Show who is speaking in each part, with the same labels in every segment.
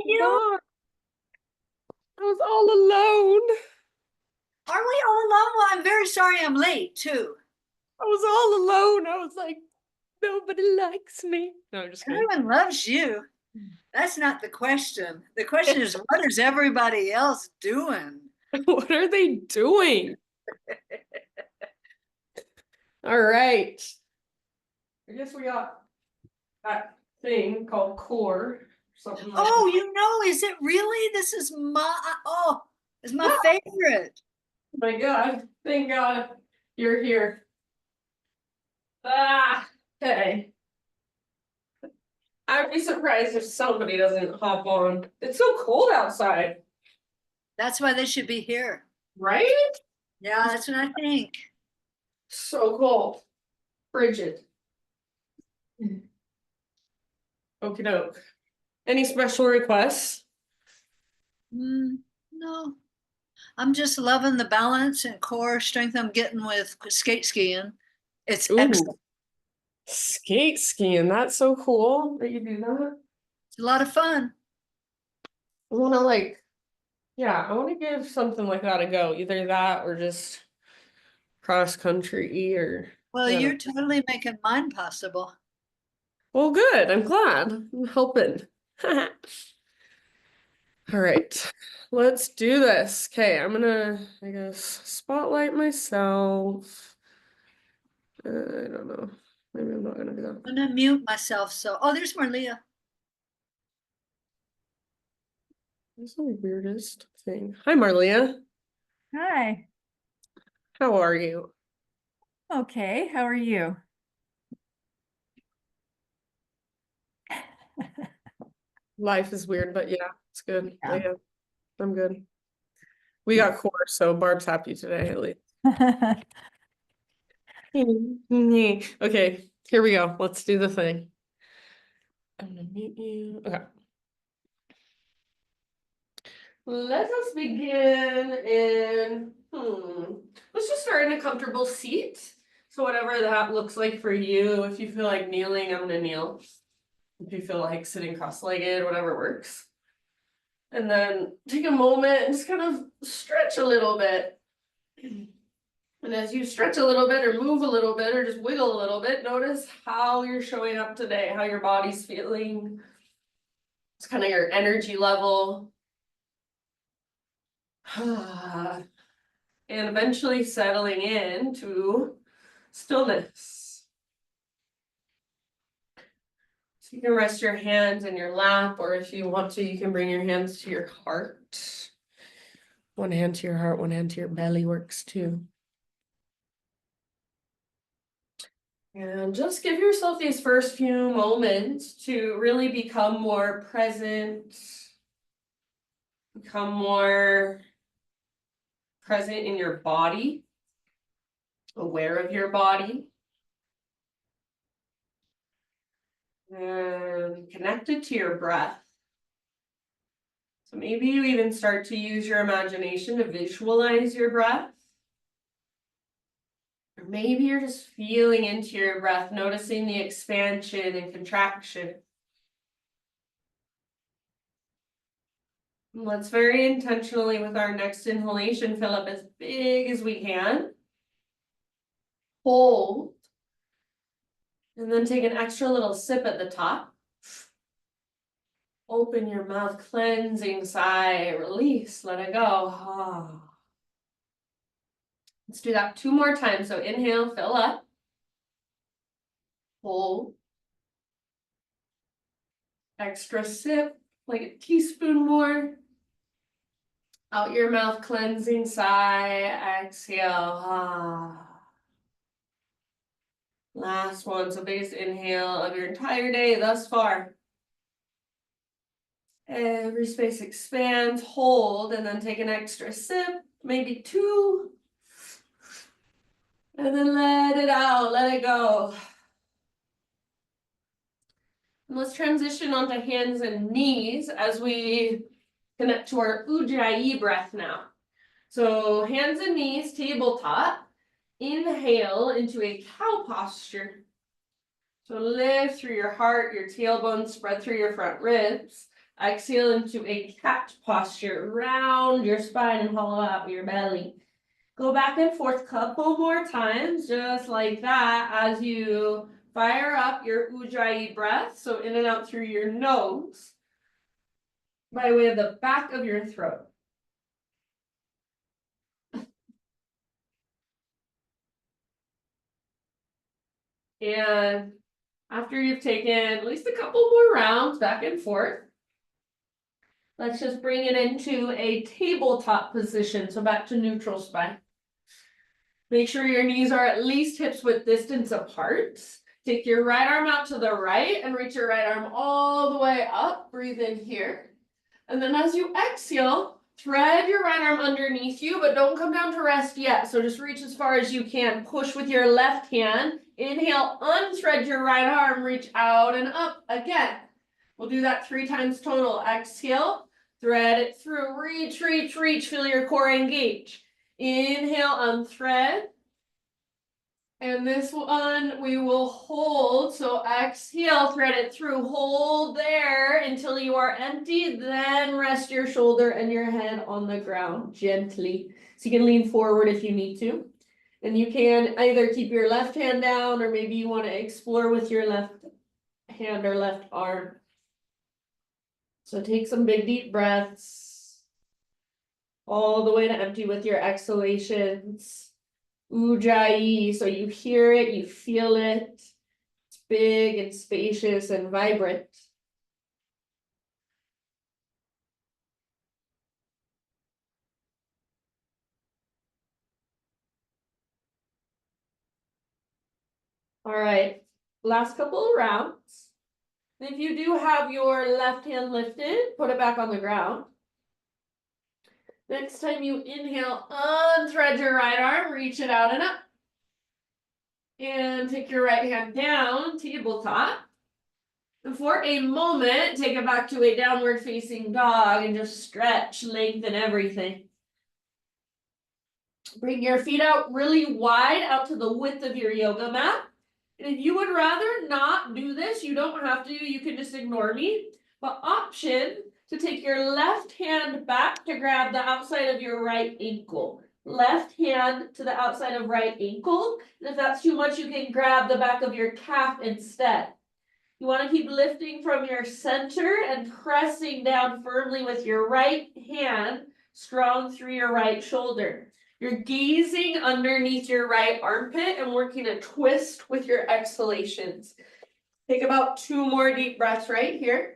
Speaker 1: you?
Speaker 2: God, I was all alone.
Speaker 1: Are we all alone? Well, I'm very sorry I'm late too.
Speaker 2: I was all alone. I was like, nobody likes me. No, I'm just kidding.
Speaker 1: Everyone loves you. That's not the question. The question is, what is everybody else doing?
Speaker 2: What are they doing? All right. I guess we got that thing called core. Something like
Speaker 1: Oh, is it really? It's my
Speaker 2: that.
Speaker 1: favorite.
Speaker 2: Oh my God. Thank God you're here. Ah, okay. I'd be surprised if somebody doesn't hop on. It's so cold outside,
Speaker 1: That's why they should be here.
Speaker 2: right?
Speaker 1: Yeah, that's what I think.
Speaker 2: So cold. Frigid. Okie doke. Any special requests?
Speaker 1: No, I'm just loving the balance and core strength I'm getting with skate skiing. It's
Speaker 2: Ooh,
Speaker 1: excellent.
Speaker 2: skate skiing. That's so cool that you do that.
Speaker 1: It's a lot of fun.
Speaker 2: I wanna yeah, I wanna give something like that a go. Either that or just cross country or
Speaker 1: Well,
Speaker 2: I don't know.
Speaker 1: you're totally making mine possible.
Speaker 2: Well, good. I'm glad. I'm helping. All right, let's do this. Okay, I'm gonna, I guess, spotlight myself. I don't know. Maybe I'm not gonna do that.
Speaker 1: I'm gonna mute myself. Oh, there's Marlia.
Speaker 2: That's the weirdest thing. Hi, Marlia.
Speaker 3: Hi.
Speaker 2: How are you?
Speaker 3: Okay, how are you?
Speaker 2: Life is weird, but yeah, it's good.
Speaker 3: Yeah.
Speaker 2: Yeah, I'm good. We got core, so Barb's happy today at least. Okay, here we go. Let's do the thing. I'm gonna mute you. Okay. Let us begin in, let's just start in a comfortable seat. So whatever that looks like for you, if you feel like kneeling, I'm gonna kneel. If you feel like sitting cross-legged, whatever works. And then take a moment and just kind of stretch a little bit. And as you stretch a little bit or move a little bit or just wiggle a little bit, notice how you're showing up today, how your body's feeling. It's kind of your energy level. And eventually settling into stillness. So you can rest your hands in your lap, or if you want to, you can bring your hands to your heart. One hand to your heart, one hand to your belly works too. And just give yourself these first few moments to really become more present, become more present in your body, aware of your body, and connected to your breath. So maybe you even start to use your imagination to visualize your breath. Or maybe you're just feeling into your breath, noticing the expansion and contraction. Let's very intentionally, with our next inhalation, fill up as big as we can. Hold. And then take an extra little sip at the top. Open your mouth, cleansing sigh, release, let it go. Let's do that 2 more times. So inhale, fill up. Hold. Extra sip, like a teaspoon more. Out your mouth, cleansing sigh, exhale. Last one, so biggest inhale of your entire day thus far. Every space expands, hold, and then take an extra sip, maybe 2. And then let it out, let it go. And let's transition onto hands and knees as we connect to our Ujjayi breath now. So hands and knees, tabletop. Inhale into a cow posture. So lift through your heart, your tailbone, spread through your front ribs. Exhale into a cat posture. Round your spine and hollow out your belly. Go back and forth couple more times, just like that, as you fire up your Ujjayi breath. So in and out through your nose by way of the back of your throat. And after you've taken at least a couple more rounds back and forth, let's just bring it into a tabletop position. So back to neutral spine. Make sure your knees are at least hips width distance apart. Take your right arm out to the right and reach your right arm all the way up. Breathe in here. And then as you exhale, thread your right arm underneath you, but don't come down to rest yet. So just reach as far as you can. Push with your left hand. Inhale, unthread your right arm, reach out and up again. We'll do that 3 times total. Exhale, thread it through, reach, reach, reach, feel your core engage. Inhale, unthread. And this one we will hold. So exhale, thread it through, hold there until you are empty. Then rest your shoulder and your head on the ground gently. So you can lean forward if you need to. And you can either keep your left hand down or maybe you want to explore with your left hand or left arm. So take some big deep breaths all the way to empty with your exhalations. Ujjayi, so you hear it, you feel it. It's big and spacious and vibrant. All right, last couple of rounds. If you do have your left hand lifted, put it back on the ground. Next time you inhale, unthread your right arm, reach it out and up. And take your right hand down, tabletop. And for a moment, take it back to a downward facing dog and just stretch, lengthen everything. Bring your feet out really wide, out to the width of your yoga mat. And if you would rather not do this, you don't have to, you can just ignore me. But option to take your left hand back to grab the outside of your right ankle. Left hand to the outside of right ankle. And if that's too much, you can grab the back of your calf instead. You want to keep lifting from your center and pressing down firmly with your right hand, strong through your right shoulder. You're gazing underneath your right armpit and working a twist with your exhalations. Take about 2 more deep breaths right here.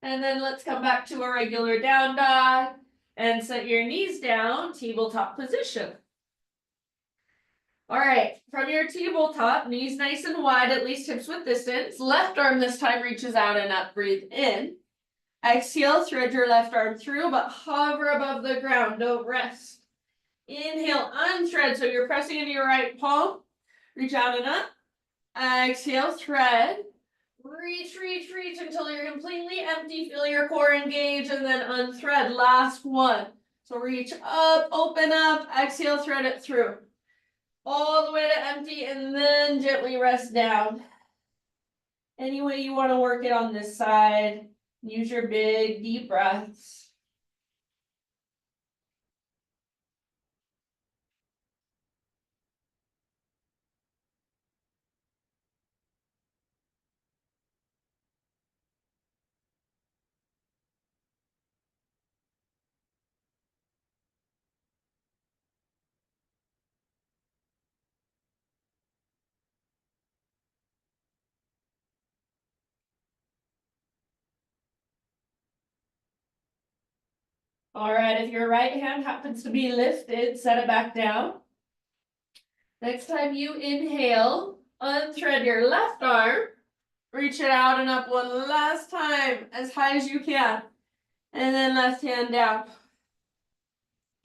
Speaker 2: And then let's come back to a regular down dog and set your knees down, tabletop position. All right, from your tabletop, knees nice and wide, at least hips width distance. Left arm this time reaches out and up, breathe in. Exhale, thread your left arm through, but hover above the ground, don't rest. Inhale, unthread, so you're pressing into your right palm. Reach out and up. Exhale, thread. Reach, reach, reach until you're completely empty. Feel your core engage and then unthread. Last one. So reach up, open up, exhale, thread it through. All the way to empty and then gently rest down. Any way you want to work it on this side. Use your big deep breaths. All right, if your right hand happens to be lifted, set it back down. Next time you inhale, unthread your left arm, reach it out and up one last time, as high as you can. And then left hand down.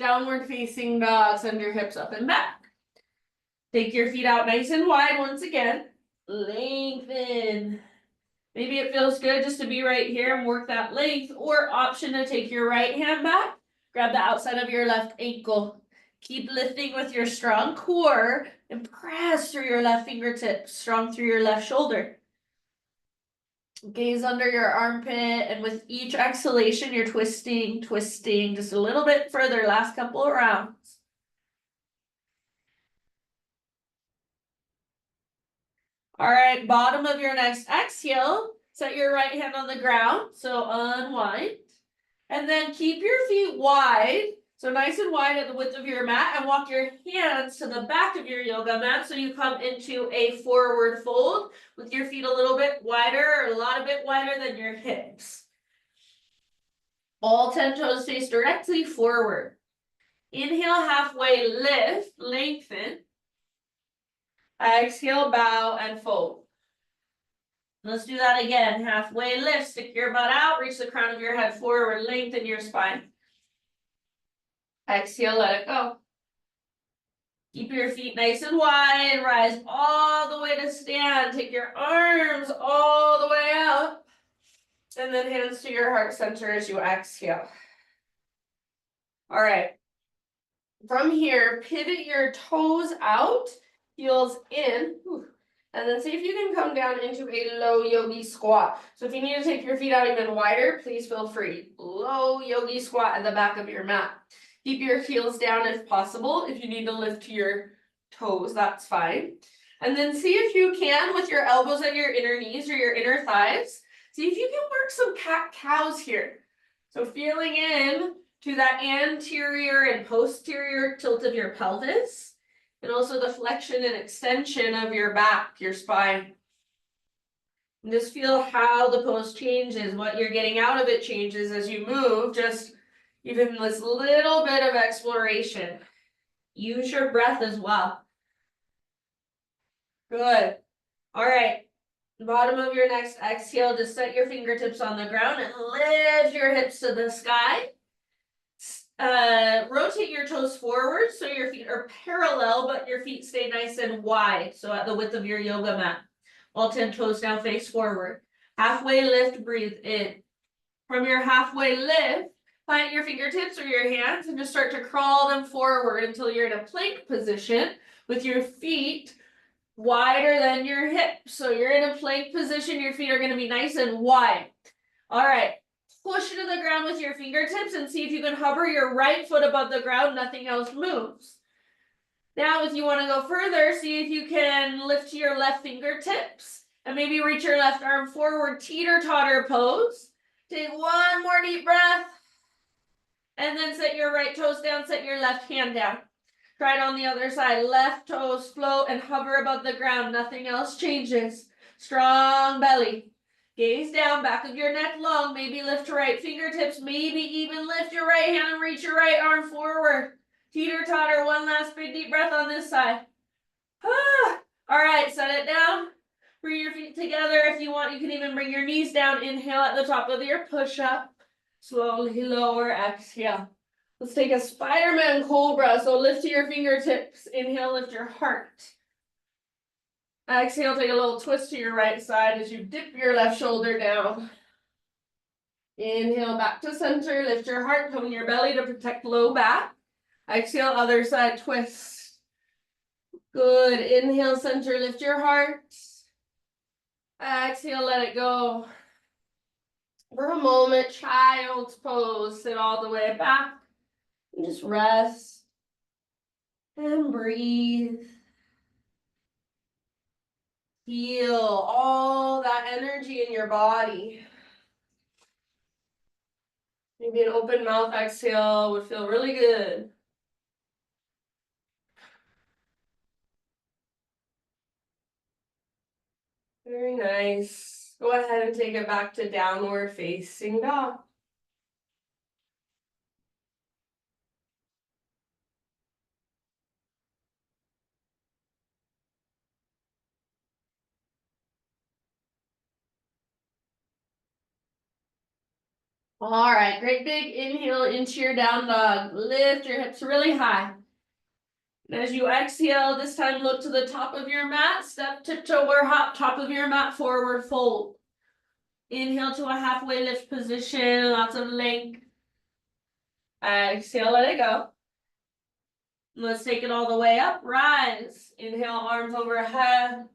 Speaker 2: Downward facing dog, send your hips up and back. Take your feet out nice and wide once again. Lengthen. Maybe it feels good just to be right here and work that length, or option to take your right hand back, grab the outside of your left ankle. Keep lifting with your strong core and press through your left fingertips, strong through your left shoulder. Gaze under your armpit, and with each exhalation, you're twisting, twisting just a little bit further. Last couple of rounds. All right, bottom of your next exhale, set your right hand on the ground, so unwind. And then keep your feet wide, so nice and wide at the width of your mat, and walk your hands to the back of your yoga mat so you come into a forward fold with your feet a little bit wider, or a lot bit wider than your hips. All 10 toes face directly forward. Inhale, halfway lift, lengthen. Exhale, bow and fold. Let's do that again. Halfway lift, stick your butt out, reach the crown of your head forward, lengthen your spine. Exhale, let it go. Keep your feet nice and wide, rise all the way to stand. Take your arms all the way up. And then hands to your heart center as you exhale. All right. From here, pivot your toes out, heels in. And then see if you can come down into a low yogi squat. So if you need to take your feet out even wider, please feel free. Low yogi squat at the back of your mat. Keep your heels down if possible. If you need to lift your toes, that's fine. And then see if you can, with your elbows and your inner knees or your inner thighs, see if you can work some cat-cows here. So feeling in to that anterior and posterior tilt of your pelvis. And also the flexion and extension of your back, your spine. And just feel how the pose changes, what you're getting out of it changes as you move, just even this little bit of exploration. Use your breath as well. Good. All right. Bottom of your next exhale, just set your fingertips on the ground and lift your hips to the sky. Rotate your toes forward so your feet are parallel, but your feet stay nice and wide. So at the width of your yoga mat. All 10 toes now face forward. Halfway lift, breathe in. From your halfway lift, plant your fingertips or your hands and just start to crawl them forward until you're in a plank position with your feet wider than your hips. So you're in a plank position, your feet are going to be nice and wide. All right. Push to the ground with your fingertips and see if you can hover your right foot above the ground, nothing else moves. Now, if you want to go further, see if you can lift your left fingertips and maybe reach your left arm forward, teeter-totter pose. Take one more deep breath. And then set your right toes down, set your left hand down. Try it on the other side. Left toes float and hover above the ground, nothing else changes. Strong belly. Gaze down, back of your neck long, maybe lift your right fingertips, maybe even lift your right hand and reach your right arm forward. Teeter-totter, one last big deep breath on this side. All right, set it down. Bring your feet together. If you want, you can even bring your knees down. Inhale at the top of your push-up. Slowly lower, exhale. Let's take a Spider-Man Cobra. So lift to your fingertips. Inhale, lift your heart. Exhale, take a little twist to your right side as you dip your left shoulder down. Inhale back to center, lift your heart, tone your belly to protect low back. Exhale, other side twist. Good, inhale, center, lift your heart. Exhale, let it go. For a moment, child's pose, sit all the way back. And just rest and breathe. Feel all that energy in your body. Maybe an open mouth exhale would feel really good. Very nice. Go ahead and take it back to downward facing dog. All right, great big inhale into your down dog. Lift your hips really high. And as you exhale, this time look to the top of your mat, step, tiptoe, or hop, top of your mat, forward fold. Inhale to a halfway lift position, lots of length. Exhale, let it go. Let's take it all the way up, rise. Inhale, arms overhead.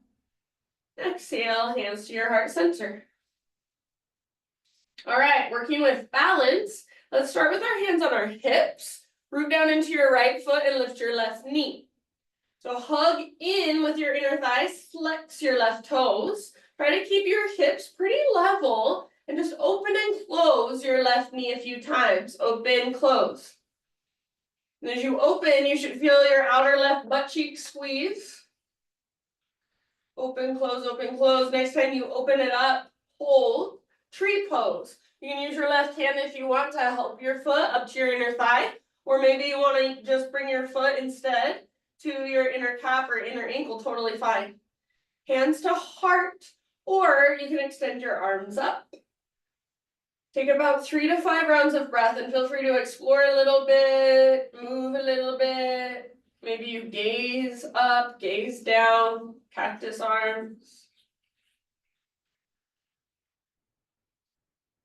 Speaker 2: Exhale, hands to your heart center. All right, working with balance. Let's start with our hands on our hips. Root down into your right foot and lift your left knee. So hug in with your inner thighs, flex your left toes. Try to keep your hips pretty level and just open and close your left knee a few times. Open, close. And as you open, you should feel your outer left butt cheek squeeze. Open, close, open, close. Next time you open it up, hold. Tree pose. You can use your left hand if you want to help your foot up to your inner thigh, or maybe you want to just bring your foot instead to your inner calf or inner ankle, totally fine. Hands to heart, or you can extend your arms up. Take about 3 to 5 rounds of breath and feel free to explore a little bit, move a little bit. Maybe you gaze up, gaze down, cactus arms.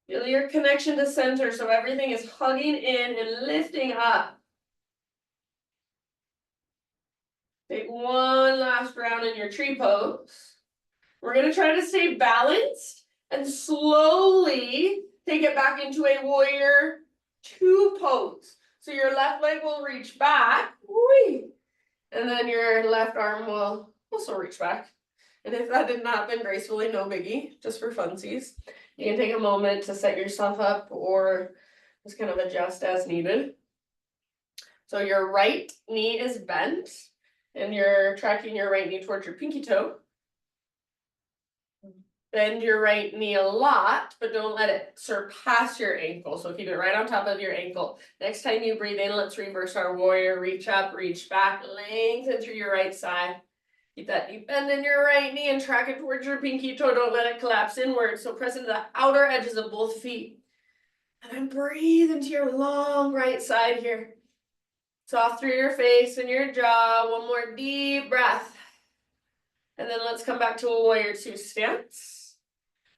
Speaker 2: Feel your connection to center so everything is hugging in and lifting up. Take one last round in your tree pose. We're going to try to stay balanced and slowly take it back into a warrior 2 pose. So your left leg will reach back, and then your left arm will also reach back. And if that didn't happen gracefully, no biggie, just for funsies. You can take a moment to set yourself up or just kind of adjust as needed. So your right knee is bent and you're tracking your right knee towards your pinky toe. Bend your right knee a lot, but don't let it surpass your ankle. So keep it right on top of your ankle. Next time you breathe in, let's reverse our warrior. Reach up, reach back, lengthen through your right side. Keep that deep bend in your right knee and track it towards your pinky toe. Don't let it collapse inward. So press into the outer edges of both feet. And then breathe into your long right side here. Soft through your face and your jaw. One more deep breath. And then let's come back to a warrior 2 stance.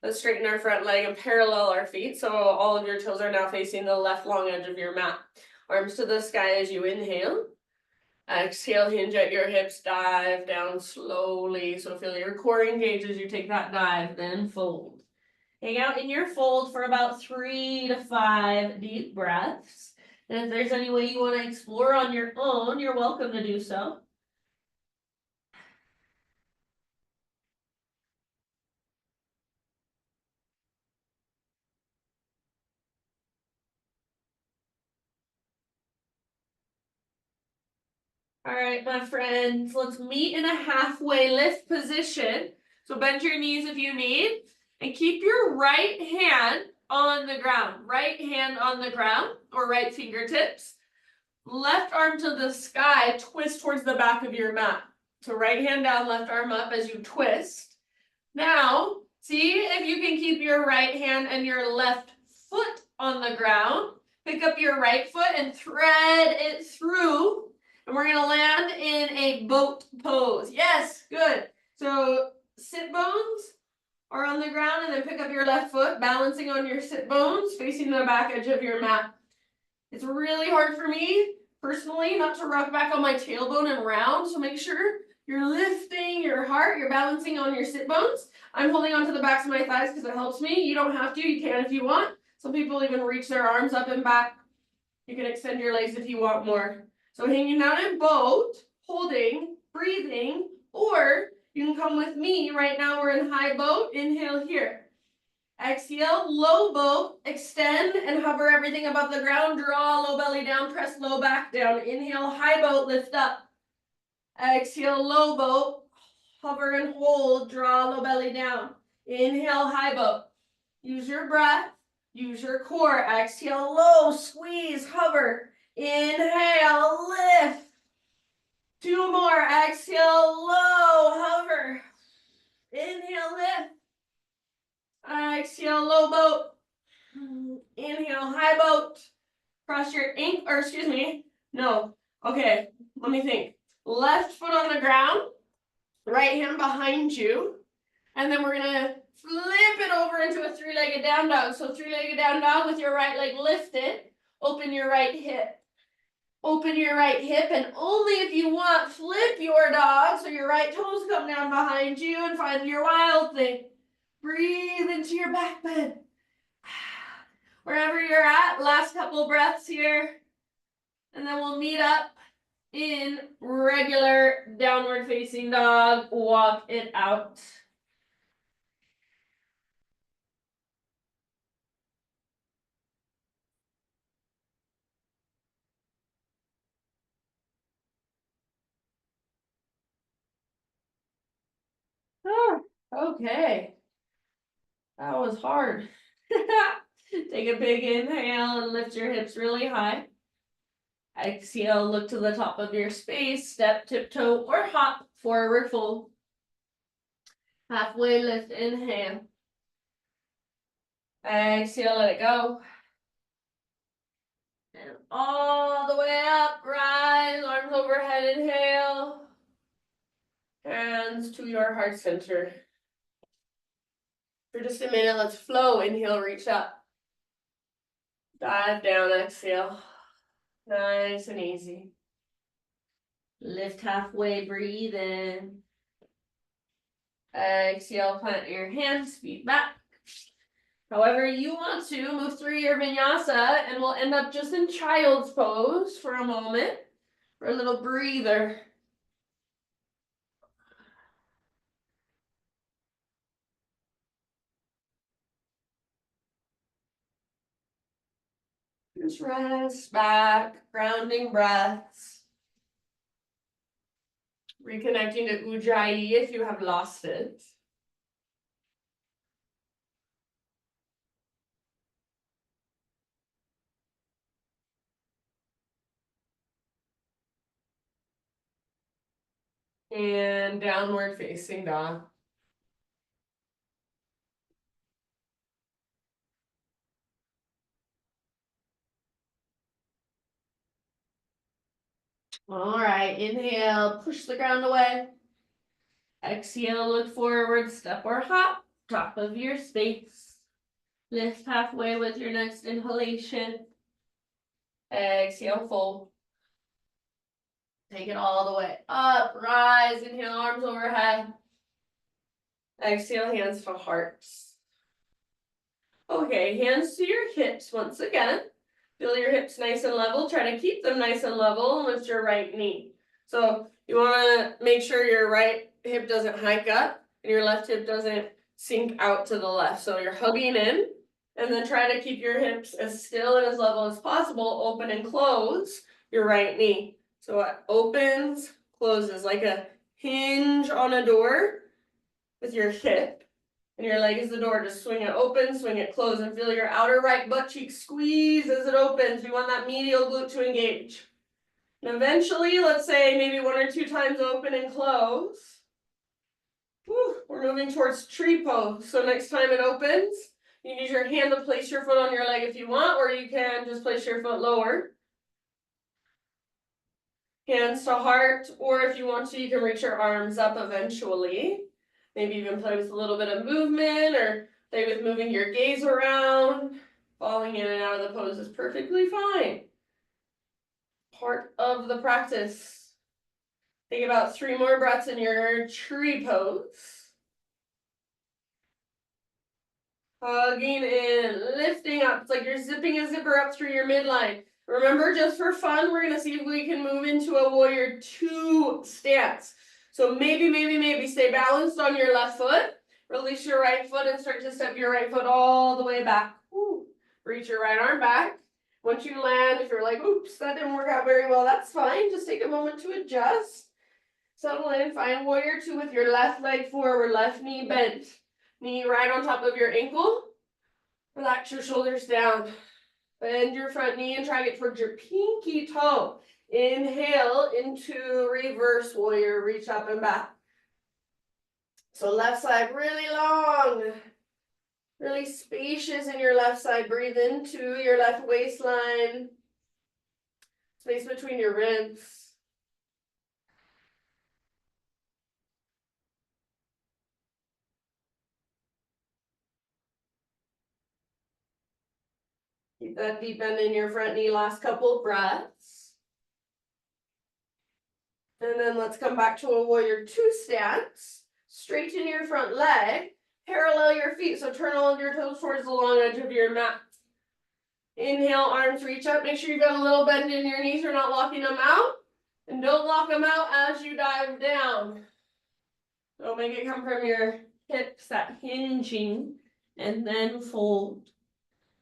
Speaker 2: Let's straighten our front leg and parallel our feet. So all of your toes are now facing the left long edge of your mat. Arms to the sky as you inhale. Exhale, hinge at your hips, dive down slowly. So feel your core engage as you take that dive, then fold. Hang out in your fold for about 3 to 5 deep breaths. And if there's any way you want to explore on your own, you're welcome to do so. All right, my friends, let's meet in a halfway lift position. So bend your knees if you need, and keep your right hand on the ground. Right hand on the ground, or right fingertips. Left arm to the sky, twist towards the back of your mat. So right hand down, left arm up as you twist. Now, see if you can keep your right hand and your left foot on the ground. Pick up your right foot and thread it through. And we're gonna land in a boat pose. Yes, good. So sit bones are on the ground and then pick up your left foot, balancing on your sit bones, facing the back edge of your mat. It's really hard for me, personally, not to rock back on my tailbone and round. So make sure you're lifting your heart, you're balancing on your sit bones. I'm holding onto the backs of my thighs because it helps me. You don't have to, you can if you want. Some people even reach their arms up and back. You can extend your legs if you want more. So hanging out in boat, holding, breathing, or you can come with me. Right now we're in high boat. Inhale here. Exhale, low boat, extend and hover everything above the ground. Draw low belly down, press low back down. Inhale, high boat, lift up. Exhale, low boat, hover and hold, draw low belly down. Inhale, high boat. Use your breath, use your core. Exhale, low, squeeze, hover. Inhale, lift. 2 more. Exhale, low, hover. Inhale, lift. Exhale, low boat. Inhale, high boat. Cross your ankle, or excuse me. No. Okay, let me think. Left foot on the ground. Right hand behind you. And then we're gonna flip it over into a 3-legged down dog. So 3-legged down dog with your right leg lifted. Open your right hip. Open your right hip, and only if you want, flip your dog so your right toes come down behind you and find your wild thing. Breathe into your back bend. last couple breaths here. And then we'll meet up in regular downward facing dog. Walk it out. Oh, okay. That was hard. Take a big inhale and lift your hips really high. Exhale, look to the top of your space, step, tiptoe, or hop, forward fold. Halfway lift, inhale. Exhale, let it go. And all the way up, rise, arms overhead, inhale. Hands to your heart center. For just a minute, let's flow. Inhale, reach up. Dive down, exhale. Nice and easy. Lift halfway, breathe in. Exhale, plant your hands, feet back. However you want to, move through your vinyasa, and we'll end up just in child's pose for a moment, for a little breather. Just rest back, grounding breaths. Reconnecting to Ujjayi if you have lost it. And downward facing dog. All right, inhale, push the ground away. Exhale, look forward, step or hop, top of your space. Lift halfway with your next inhalation. Exhale, fold. Take it all the way up, rise, inhale, arms overhead. Exhale, hands to hearts. Okay, hands to your hips once again. Feel your hips nice and level. Try to keep them nice and level and lift your right knee. So you want to make sure your right hip doesn't hike up and your left hip doesn't sink out to the left. So you're hugging in, and then try to keep your hips as still and as level as possible. Open and close your right knee. So it opens, closes like a hinge on a door with your hip. And your leg is the door. Just swing it open, swing it close, and feel your outer right butt cheek squeeze as it opens. We want that medial glute to engage. And eventually, let's say maybe 1 or 2 times open and close. Whew, we're moving towards tree pose. So next time it opens, you can use your hand to place your foot on your leg if you want, or you can just place your foot lower. Hands to heart, or if you want to, you can reach your arms up eventually. Maybe even play with a little bit of movement, or play with moving your gaze around. Falling in and out of the pose is perfectly fine. Part of the practice. Take about 3 more breaths in your tree pose. Hugging in, lifting up. It's like you're zipping a zipper up through your midline. Remember, just for fun, we're gonna see if we can move into a warrior 2 stance. So maybe stay balanced on your left foot. Release your right foot and start to step your right foot all the way back. Woo. Reach your right arm back. Once you land, if you're like, oops, that didn't work out very well, that's fine. Just take a moment to adjust. Settle in, find warrior 2 with your left leg forward, left knee bent. Knee right on top of your ankle. Relax your shoulders down. Bend your front knee and try to get towards your pinky toe. Inhale into reverse warrior, reach up and back. So left side really long, really spacious in your left side. Breathe into your left waistline, space between your ribs. Keep that deep bend in your front knee, last couple breaths. And then let's come back to a warrior 2 stance. Straighten your front leg, parallel your feet, so turn all of your toes towards the long edge of your mat. Inhale, arms reach up. Make sure you've got a little bend in your knees. You're not locking them out. And don't lock them out as you dive down. So make it come from your hips, that hinging, and then fold.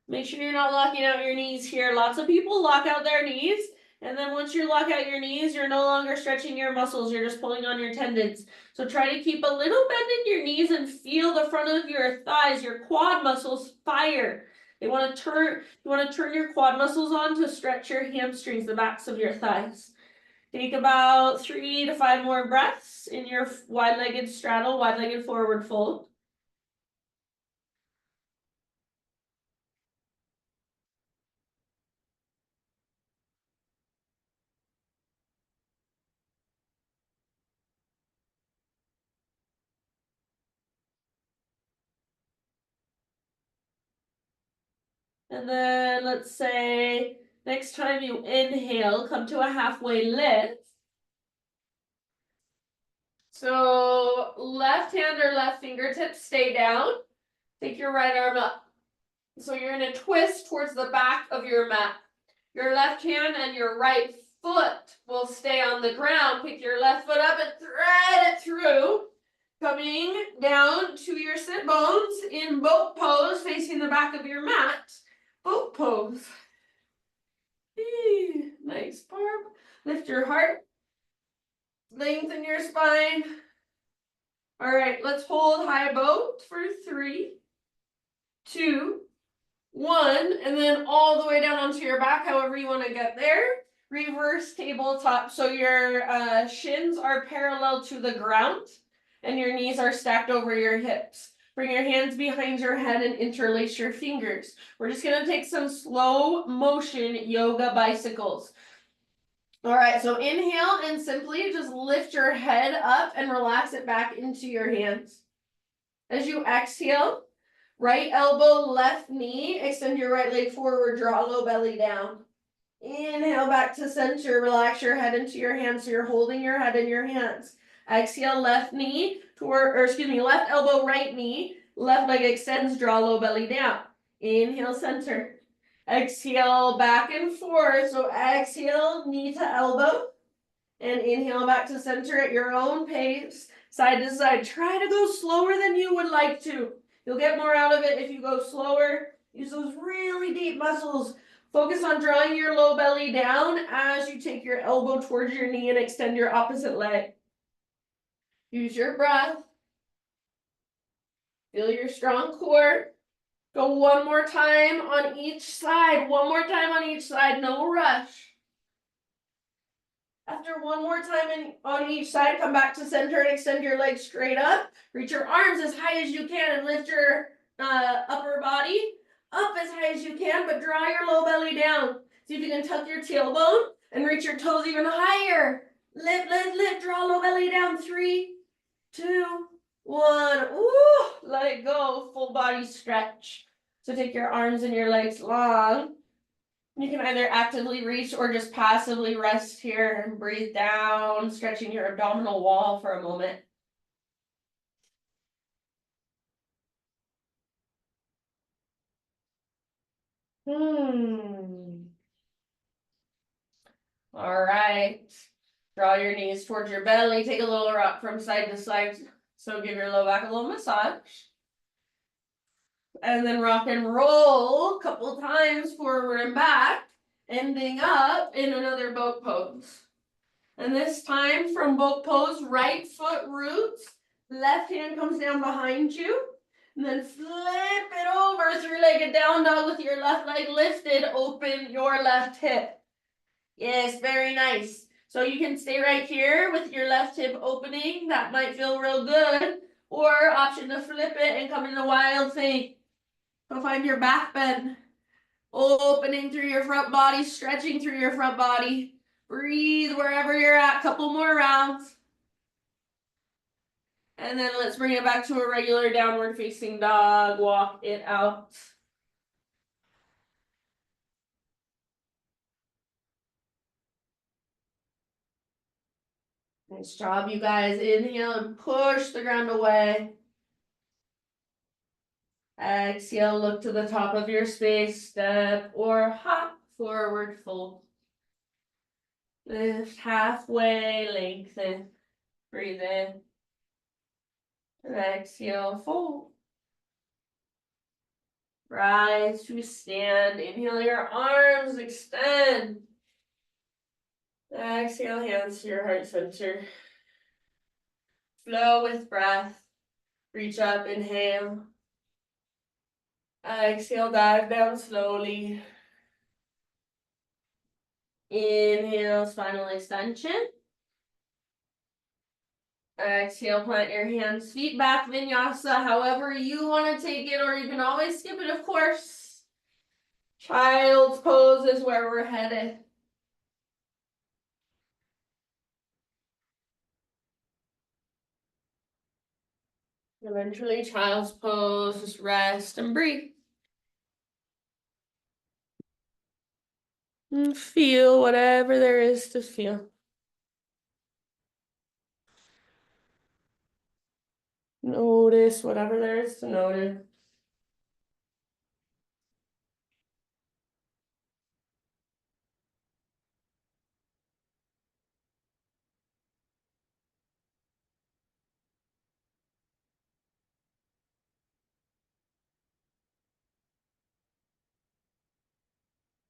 Speaker 2: Make sure you're not locking out your knees here. Lots of people lock out their knees, and then once you lock out your knees, you're no longer stretching your muscles, you're just pulling on your tendons. So try to keep a little bend in your knees and feel the front of your thighs, your quad muscles fire. You want to turn your quad muscles on to stretch your hamstrings, the backs of your thighs. Take about 3 to 5 more breaths in your wide-legged straddle, wide-legged forward fold. And then let's say next time you inhale, come to a halfway lift. So left hand or left fingertip stay down. Take your right arm up. So you're in a twist towards the back of your mat. Your left hand and your right foot will stay on the ground. Pick your left foot up and thread it through. Coming down to your sit bones in boat pose, facing the back of your mat. Boat pose. Nice, Barb. Lift your heart. Lengthen your spine. All right, let's hold high boat for 3, 2, 1, and then all the way down onto your back, however you want to get there. Reverse tabletop. So your shins are parallel to the ground and your knees are stacked over your hips. Bring your hands behind your head and interlace your fingers. We're just going to take some slow motion yoga bicycles. All right, so inhale and simply just lift your head up and relax it back into your hands. As you exhale, right elbow, left knee, extend your right leg forward, draw low belly down. Inhale back to center, relax your head into your hands so you're holding your head in your hands. Exhale, left knee left elbow, right knee, left leg extends, draw low belly down. Inhale, center. Exhale, back and forth. So exhale, knee to elbow. And inhale back to center at your own pace, side to side. Try to go slower than you would like to. You'll get more out of it if you go slower. Use those really deep muscles. Focus on drawing your low belly down as you take your elbow towards your knee and extend your opposite leg. Use your breath. Feel your strong core. Go one more time on each side. One more time on each side. No rush. After one more time on each side, come back to center and extend your legs straight up. Reach your arms as high as you can and lift your upper body up as high as you can, but draw your low belly down. See if you can tuck your tailbone and reach your toes even higher. Lift, lift, lift. Draw low belly down. 3, 2, 1. Ooh, let it go. Full body stretch. So take your arms and your legs long. You can either actively reach or just passively rest here and breathe down, stretching your abdominal wall for a moment. All right. Draw your knees towards your belly. Take a little rock from side to side. So give your low back a little massage. And then rock and roll a couple times forward and back, ending up in another boat pose. And this time from boat pose, right foot roots, left hand comes down behind you, and then flip it over, 3-legged down dog with your left leg lifted, open your left hip. Yes, very nice. So you can stay right here with your left hip opening, that might feel real good, or option to flip it and come into wild thing. Go find your back bend, opening through your front body, stretching through your front body. Breathe wherever you're at, couple more rounds. And then let's bring it back to a regular downward facing dog, walk it out. Nice job, you guys. Inhale and push the ground away. Exhale, look to the top of your space, step or hop forward, fold. Lift halfway, lengthen, breathe in. And exhale, fold. Rise to stand, inhale your arms, extend. Exhale, hands to your heart center. Flow with breath. Reach up, inhale. Exhale, dive down slowly. Inhale, spinal extension. Exhale, plant your hands, feet back, vinyasa, however you want to take it, or you can always skip it, of course. Child's pose is where we're headed. Eventually, child's pose, just rest and breathe. And feel whatever there is to feel. Notice whatever there is to notice.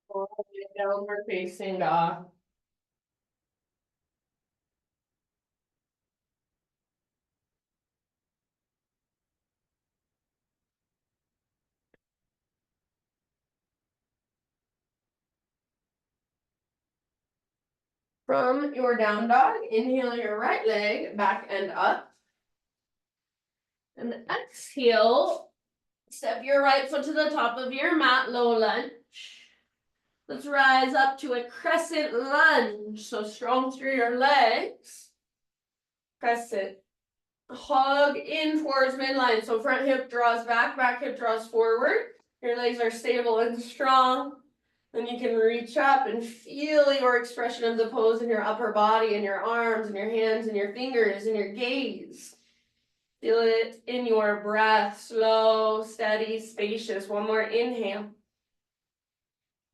Speaker 2: All the way downward facing dog. From your down dog, inhale your right leg back and up. And exhale, step your right foot to the top of your mat, low lunge. Let's rise up to a crescent lunge. So strong through your legs. Crescent. Hug in towards midline. So front hip draws back, back hip draws forward. Your legs are stable and strong. Then you can reach up and feel your expression of the pose in your upper body, in your arms, and your hands, and your fingers, and your gaze. Feel it in your breath, slow, steady, spacious. One more inhale.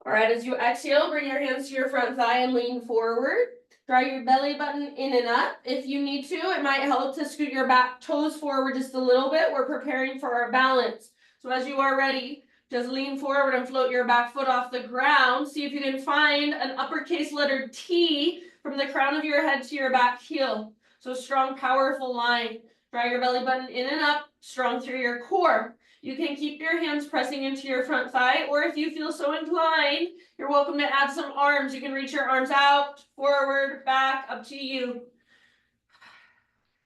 Speaker 2: All right, as you exhale, bring your hands to your front thigh and lean forward. Draw your belly button in and up. If you need to, it might help to scoot your back toes forward just a little bit. We're preparing for our balance. So as you are ready, just lean forward and float your back foot off the ground. See if you can find an uppercase letter T from the crown of your head to your back heel. So strong, powerful line. Draw your belly button in and up, strong through your core. You can keep your hands pressing into your front thigh, or if you feel so inclined, you're welcome to add some arms. You can reach your arms out, forward, back, up to you.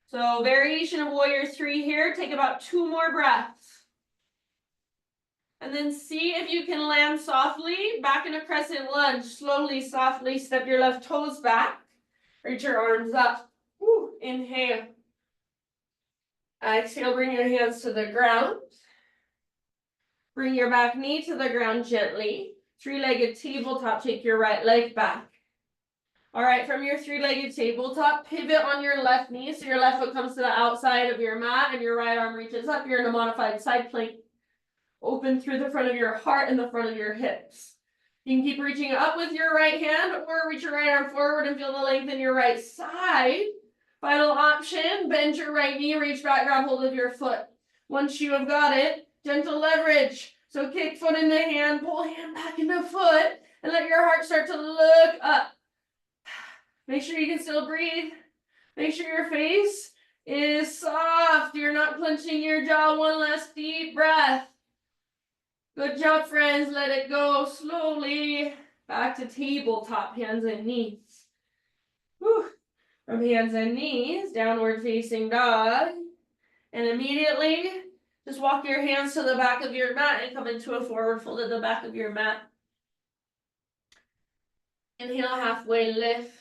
Speaker 2: So variation of warrior 3 here. Take about 2 more breaths. And then see if you can land softly, back in a crescent lunge. Slowly, softly step your left toes back. Reach your arms up. Woo. Inhale. Exhale, bring your hands to the ground. Bring your back knee to the ground gently. 3-legged tabletop, take your right leg back. All right, from your 3-legged tabletop, pivot on your left knee so your left foot comes to the outside of your mat and your right arm reaches up. You're in a modified side plank. Open through the front of your heart and the front of your hips. You can keep reaching up with your right hand or reach your right arm forward and feel the length in your right side. Final option, bend your right knee, reach back, grab hold of your foot. Once you have got it, gentle leverage. So kick foot into hand, pull hand back into foot, and let your heart start to look up. Make sure you can still breathe. Make sure your face is soft. You're not clenching your jaw. One last deep breath. Good job, friends. Let it go slowly. Back to tabletop, hands and knees. Whew. From hands and knees, downward facing dog. And immediately, just walk your hands to the back of your mat and come into a forward fold at the back of your mat. Inhale, halfway lift.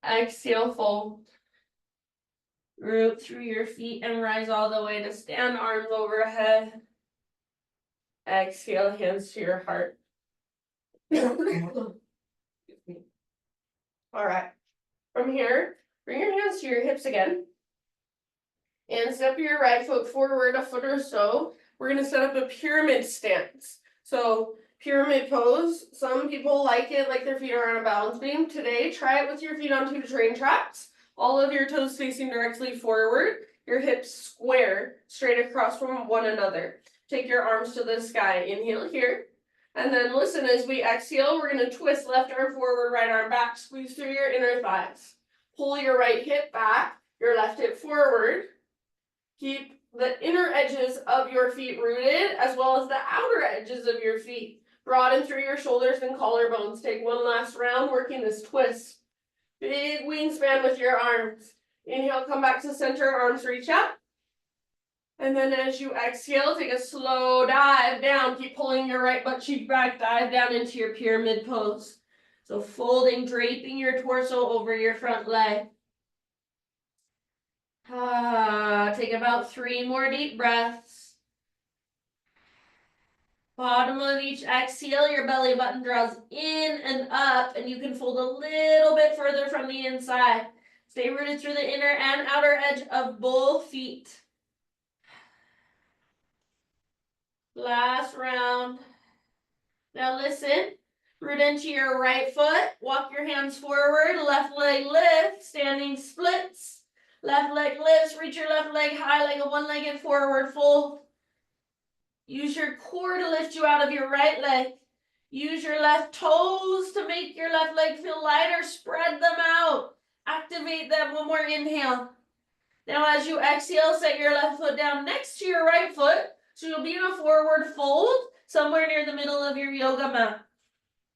Speaker 2: Exhale, fold. Root through your feet and rise all the way to stand, arms overhead. Exhale, hands to your heart. All right. From here, bring your hands to your hips again. And step your right foot forward a foot or so. We're gonna set up a pyramid stance. So pyramid pose, some people like it like their feet are on a balance beam. Today, try it with your feet on 2 train tracks. All of your toes facing directly forward, your hips square, straight across from one another. Take your arms to the sky, inhale here. And then listen, as we exhale, we're gonna twist left arm forward, right arm back, squeeze through your inner thighs. Pull your right hip back, your left hip forward. Keep the inner edges of your feet rooted, as well as the outer edges of your feet. Broaden through your shoulders and collarbones. Take one last round, working this twist. Big wingspan with your arms. Inhale, come back to center, arms reach up. And then as you exhale, take a slow dive down. Keep pulling your right butt cheek back, dive down into your pyramid pose. So folding, draping your torso over your front leg. Take about 3 more deep breaths. Bottom of each exhale, your belly button draws in and up, and you can fold a little bit further from the inside. Stay rooted through the inner and outer edge of both feet. Last round. Now listen, root into your right foot, walk your hands forward, left leg lifts, standing splits. Left leg lifts, reach your left leg high like a one-legged forward fold. Use your core to lift you out of your right leg. Use your left toes to make your left leg feel lighter. Spread them out. Activate them. One more inhale. Now as you exhale, set your left foot down next to your right foot. So you'll be in a forward fold somewhere near the middle of your yoga mat.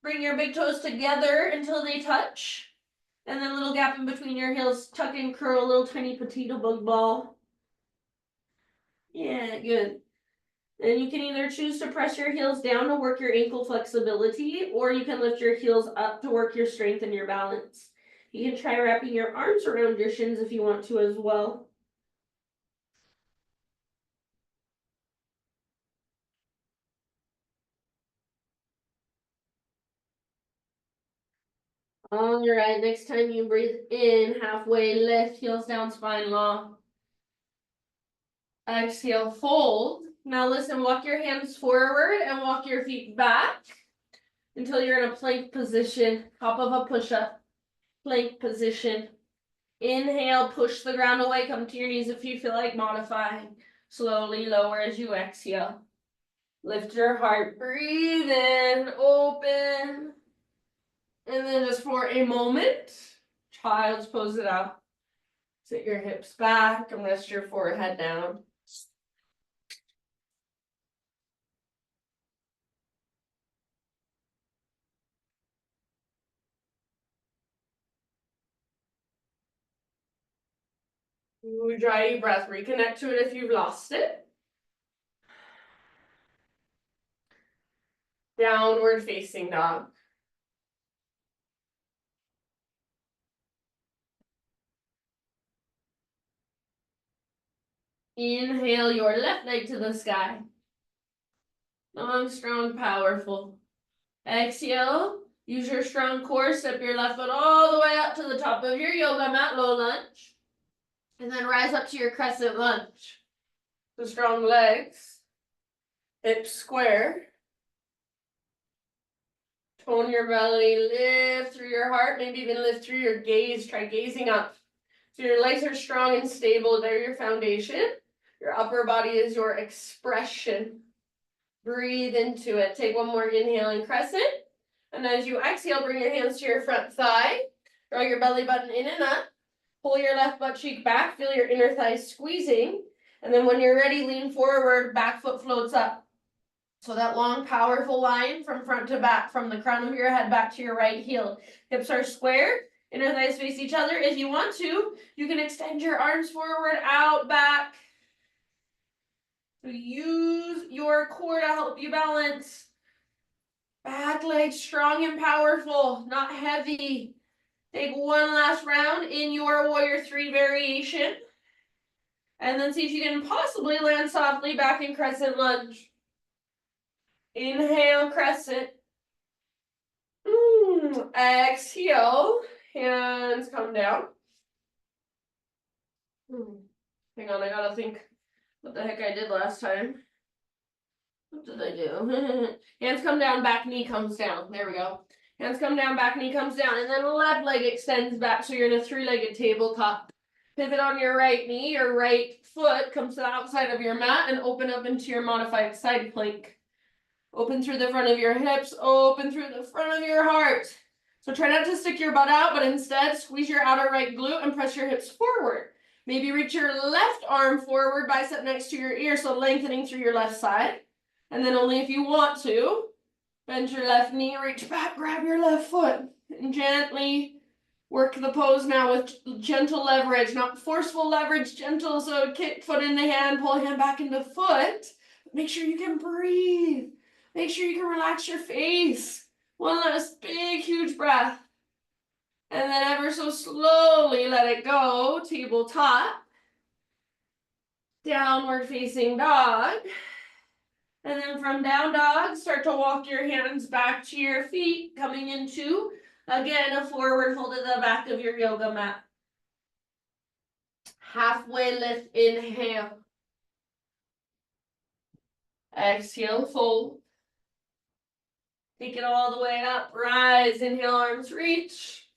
Speaker 2: Bring your big toes together until they touch. And then a little gap in between your heels. Tuck and curl, a little tiny potato bug ball. Yeah, good. And you can either choose to press your heels down to work your ankle flexibility, or you can lift your heels up to work your strength and your balance. You can try wrapping your arms around your shins if you want to as well. All right, next time you breathe in, halfway lift, heels down, spine long. Exhale, fold. Now listen, walk your hands forward and walk your feet back until you're in a plank position, top of a push-up, plank position. Inhale, push the ground away, come to your knees if you feel like modifying. Slowly lower as you exhale. Lift your heart, breathe in, open. And then just for a moment, child's pose it out. Sit your hips back and rest your forehead down. Dry breath, reconnect to it if you've lost it. Downward facing dog. Inhale your left leg to the sky. Long, strong, powerful. Exhale, use your strong core, step your left foot all the way up to the top of your yoga mat, low lunge. And then rise up to your crescent lunge. So strong legs, hips square. Tone your belly, lift through your heart, maybe even lift through your gaze, try gazing up. So your legs are strong and stable, they're your foundation. Your upper body is your expression. Breathe into it. Take one more inhale and crescent. And as you exhale, bring your hands to your front thigh. Draw your belly button in and up. Pull your left butt cheek back. Feel your inner thighs squeezing. And then when you're ready, lean forward. Back foot floats up. So that long, powerful line from front to back, from the crown of your head back to your right heel. Hips are square. Inner thighs face each other. If you want to, you can extend your arms forward, out, back. So use your core to help you balance. Back leg strong and powerful, not heavy. Take one last round in your warrior 3 variation. And then see if you can possibly land softly back in crescent lunge. Inhale, crescent. Exhale, hands come down. Hang on, I gotta think what the heck I did last time. What did I do? Hands come down, back knee comes down. There we go. Hands come down, back knee comes down, and then left leg extends back, so you're in a three-legged tabletop. Pivot on your right knee, your right foot comes to the outside of your mat and open up into your modified side plank. Open through the front of your hips, open through the front of your heart. So try not to stick your butt out, but instead squeeze your outer right glute and press your hips forward. Maybe reach your left arm forward, bicep next to your ear, so lengthening through your left side. And then only if you want to, bend your left knee, reach back, grab your left foot, and gently work the pose now with gentle leverage, not forceful leverage, gentle. So kick foot in the hand, pull hand back into foot. Make sure you can breathe. Make sure you can relax your face. One last big, huge breath. And then ever so slowly let it go, tabletop. Downward facing dog. And then from down dog, start to walk your hands back to your feet, coming into, again, a forward fold to the back of your yoga mat. Halfway lift, inhale. Exhale, fold. Take it all the way up, rise, inhale, arms reach.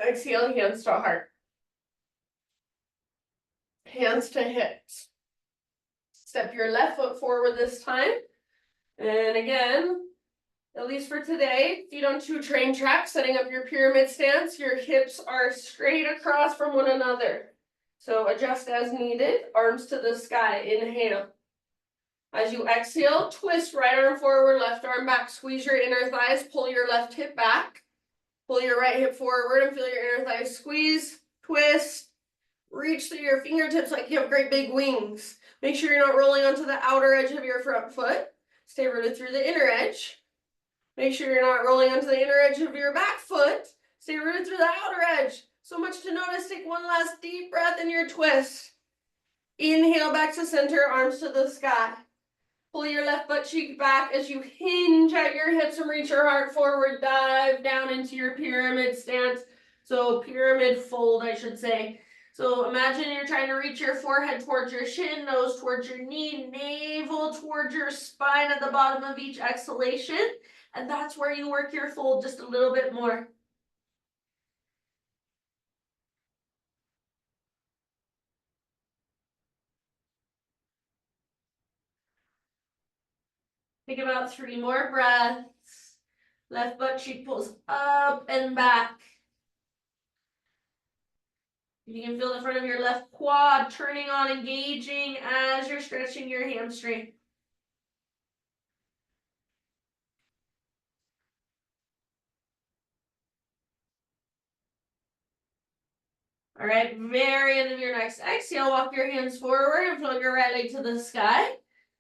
Speaker 2: Exhale, hands to heart. Hands to hips. Step your left foot forward this time. And again, at least for today, feet on two train tracks, setting up your pyramid stance. Your hips are straight across from one another. So adjust as needed, arms to the sky, inhale. As you exhale, twist right arm forward, left arm back, squeeze your inner thighs, pull your left hip back, pull your right hip forward and feel your inner thighs squeeze, twist, reach through your fingertips like you have great big wings. Make sure you're not rolling onto the outer edge of your front foot. Stay rooted through the inner edge. Make sure you're not rolling onto the inner edge of your back foot. Stay rooted through the outer edge. So much to notice. Take one last deep breath in your twist. Inhale back to center, arms to the sky. Pull your left butt cheek back as you hinge at your hips and reach your heart forward. Dive down into your pyramid stance. So pyramid fold, I should say. So imagine you're trying to reach your forehead towards your shin, nose towards your knee, navel towards your spine at the bottom of each exhalation. And that's where you work your fold just a little bit more. Take about 3 more breaths. Left butt cheek pulls up and back. You can feel the front of your left quad turning on, engaging as you're stretching your hamstring. All right, very end of your next exhale, walk your hands forward and float your right leg to the sky.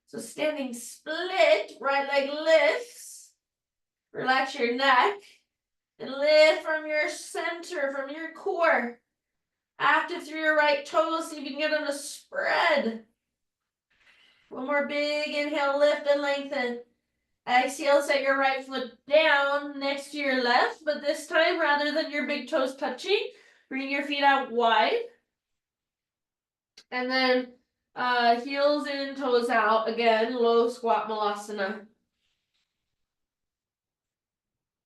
Speaker 2: So standing split, right leg lifts. Relax your neck and lift from your center, from your core. Active through your right toes, see if you can get on a spread. One more big inhale, lift and lengthen. Exhale, set your right foot down next to your left, but this time, rather than your big toes touching, bring your feet out wide. And then heels in, toes out. Again, low squat malasana.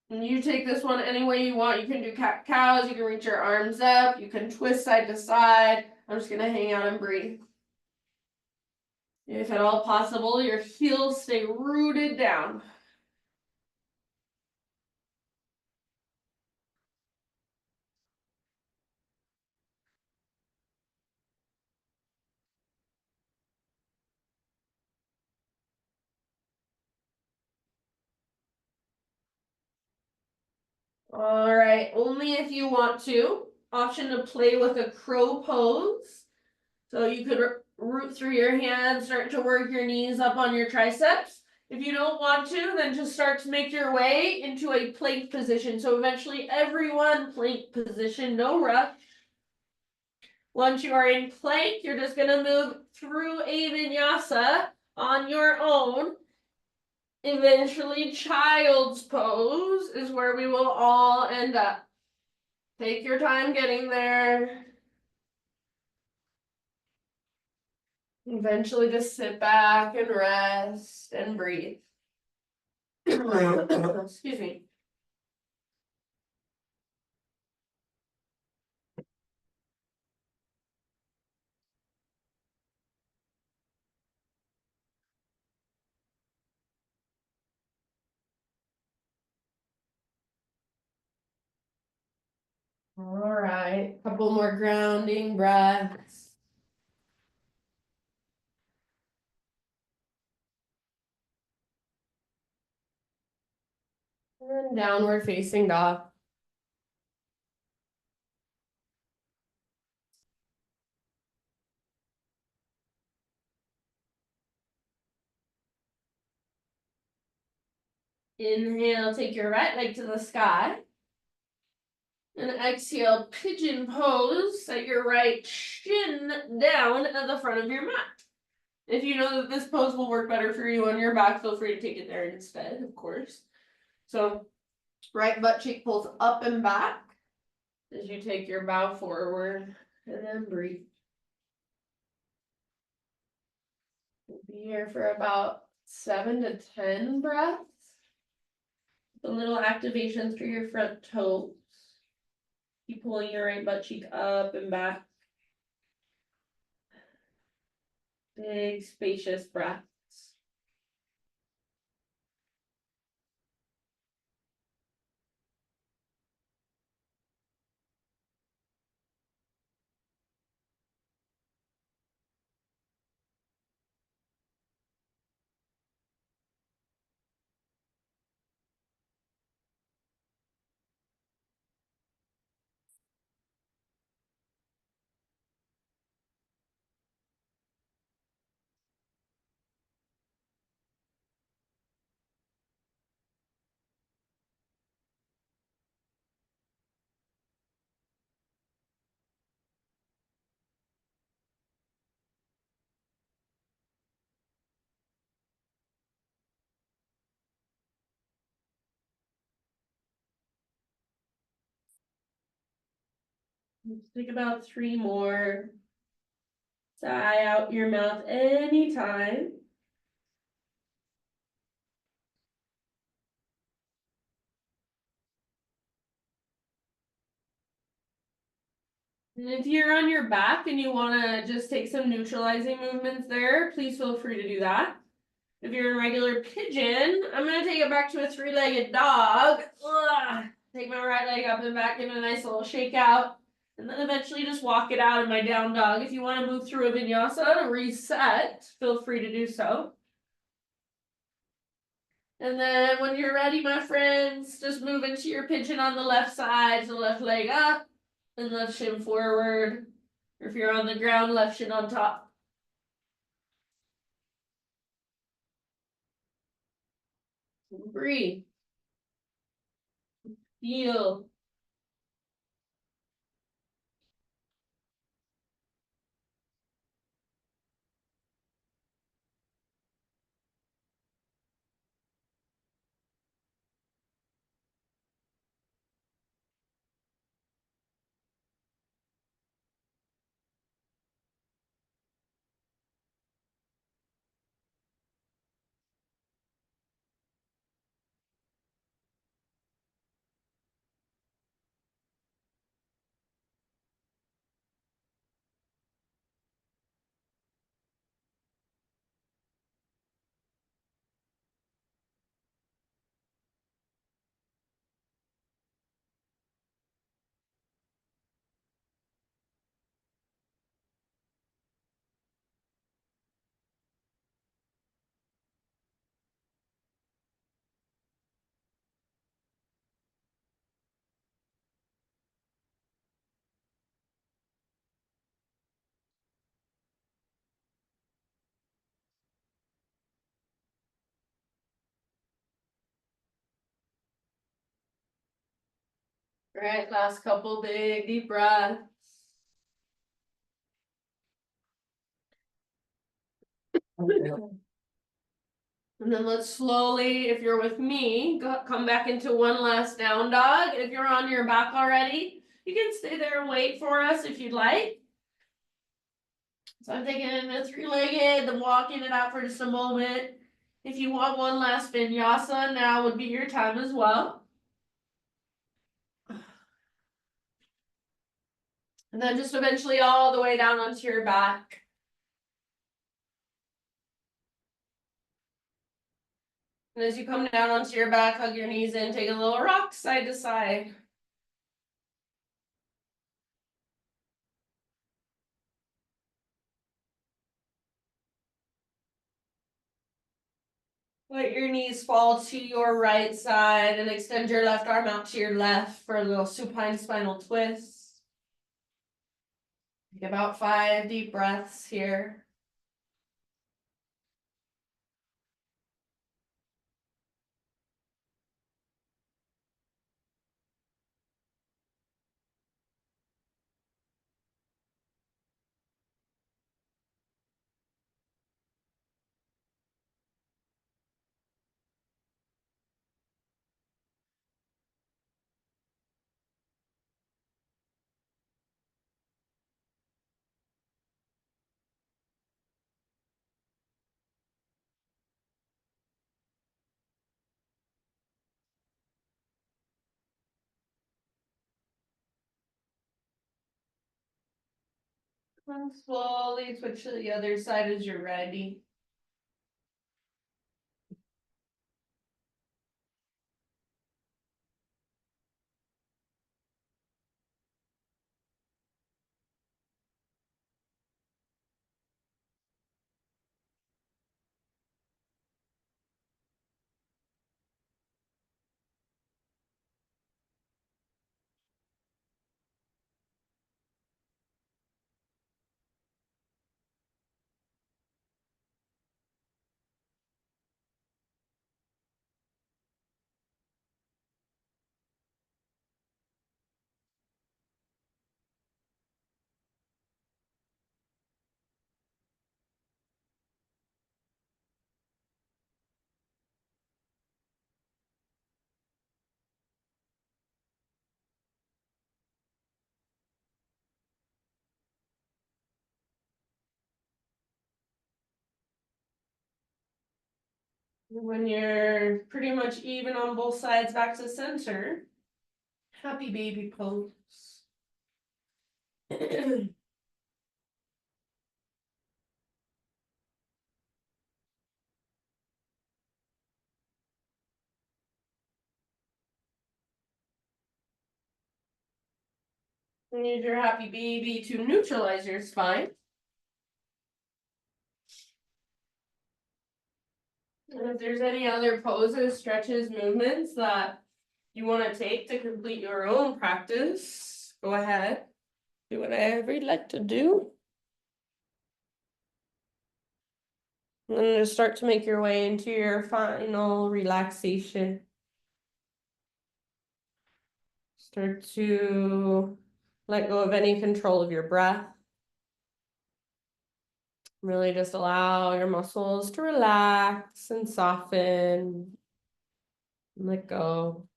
Speaker 2: And you take this one any way you want. You can do cat-cows, you can reach your arms up, you can twist side to side. I'm just gonna hang out and breathe. If at all possible, your heels stay rooted down. All right, only if you want to. Option to play with a crow pose. So you could root through your hands, start to work your knees up on your triceps. If you don't want to, then just start to make your way into a plank position. So eventually everyone plank position, no rush. Once you are in plank, you're just gonna move through a vinyasa on your own. Eventually child's pose is where we will all end up. Take your time getting there. Eventually just sit back and rest and breathe. Excuse me. All right, couple more grounding breaths. And downward facing dog. Inhale, take your right leg to the sky. And exhale, pigeon pose, set your right shin down at the front of your mat. If you know that this pose will work better for you on your back, feel free to take it there instead, of course. So, right butt cheek pulls up and back as you take your bow forward, and then breathe. We'll be here for about 7 to 10 breaths. The little activations through your front toes. Keep pulling your right butt cheek up and back. Big, spacious breaths. Let's take about 3 more. Sigh out your mouth anytime. And if you're on your back and you want to just take some neutralizing movements there, please feel free to do that. If you're in regular pigeon, I'm going to take it back to a 3-legged dog. Ugh. Take my right leg up and back, give it a nice little shake out. And then eventually just walk it out in my down dog. If you want to move through a vinyasa to reset, feel free to do so. And then when you're ready, my friends, just move into your pigeon on the left side. So left leg up and left shin forward. Or if you're on the ground, left shin on top. Breathe. Feel. All right, last couple big deep breaths. And then let's slowly, if you're with me, come back into one last down dog. If you're on your back already, you can stay there and wait for us if you'd like. So I'm taking a three-legged, then walking it out for just a moment. If you want one last vinyasa, now would be your time as well. And then just eventually all the way down onto your back. And as you come down onto your back, hug your knees in, take a little rock side to side. Let your knees fall to your right side and extend your left arm out to your left for a little supine spinal twist. Take about 5 deep breaths here. And slowly switch to the other side as you're ready. When you're pretty much even on both sides, back to center. Happy baby pose. Use your happy baby to neutralize your spine. And if there's any other poses, stretches, movements that you want to take to complete your own practice, go ahead. Do whatever you'd like to do. And then just start to make your way into your final relaxation. Start to let go of any control of your breath. Really just allow your muscles to relax and soften. And let go.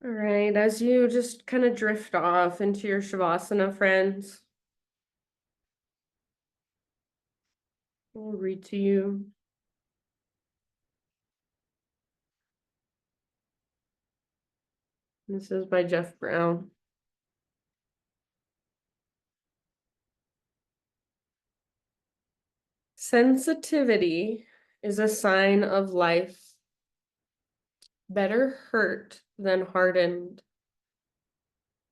Speaker 2: All right, as you just kind of drift off into your Shavasana, friends, I'll read to you. This is by Jeff Brown. Sensitivity is a sign of life. Better hurt than hardened.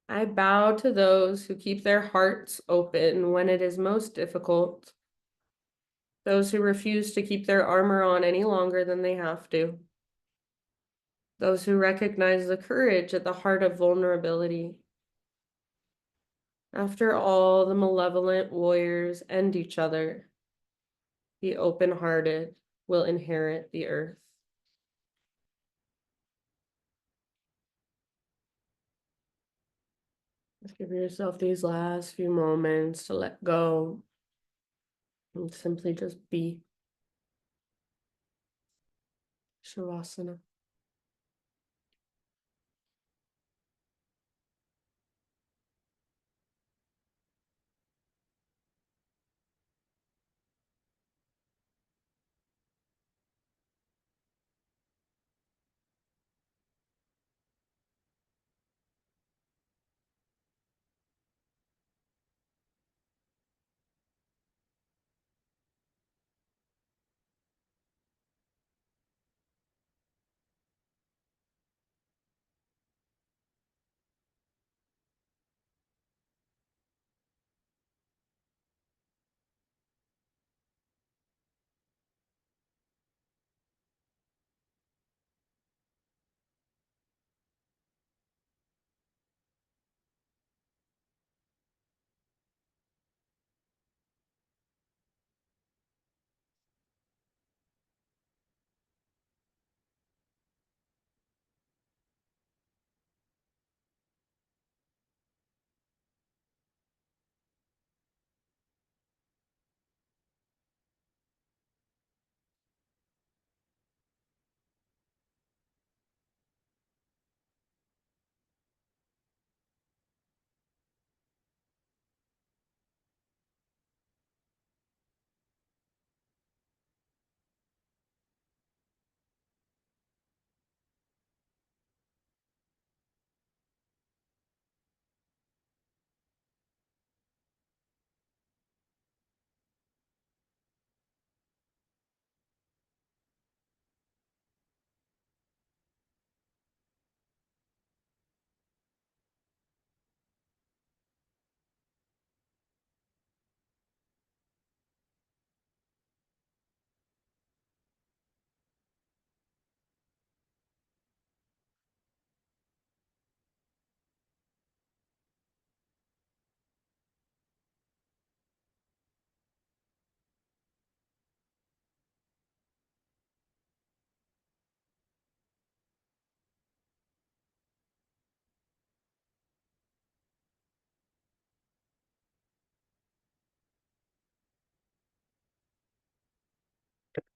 Speaker 2: I bow to those who keep their hearts open when it is most difficult. Those who refuse to keep their armor on any longer than they have to. Those who recognize the courage at the heart of vulnerability. After all, the malevolent warriors end each other. the open-hearted will inherit the earth. Just give yourself these last few moments to let go and simply just be. Shavasana.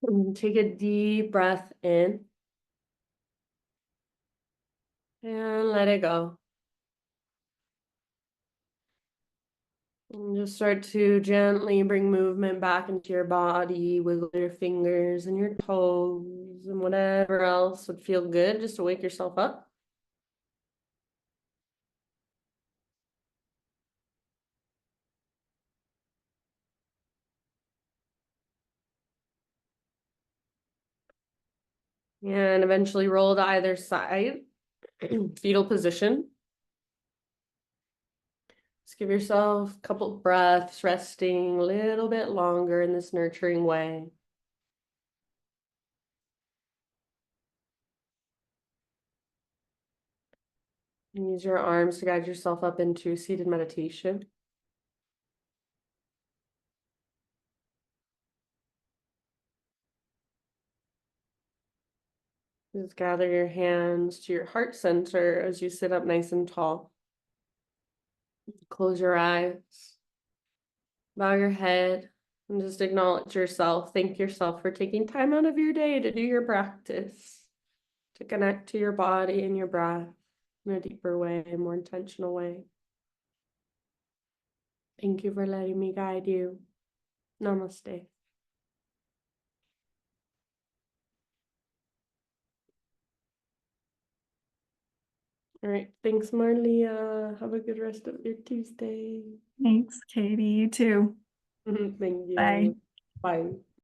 Speaker 2: And take a deep breath in. And let it go. And just start to gently bring movement back into your body, wiggle your fingers and your toes and whatever else would feel good just to wake yourself up. And eventually roll to either side, fetal position. Just give yourself a couple breaths, resting a little bit longer in this nurturing way. Use your arms to guide yourself up into seated meditation. Just gather your hands to your heart center as you sit up nice and tall. Close your eyes, bow your head, and just acknowledge yourself. Thank yourself for taking time out of your day to do your practice, to connect to your body and your breath in a deeper way, a more intentional way. Thank you for letting me guide you. Namaste. All right. Thanks, Marlia. Have a good rest of your Tuesday.
Speaker 3: Thanks, Katie. You too.
Speaker 2: Thank you.
Speaker 3: Bye.
Speaker 2: Bye.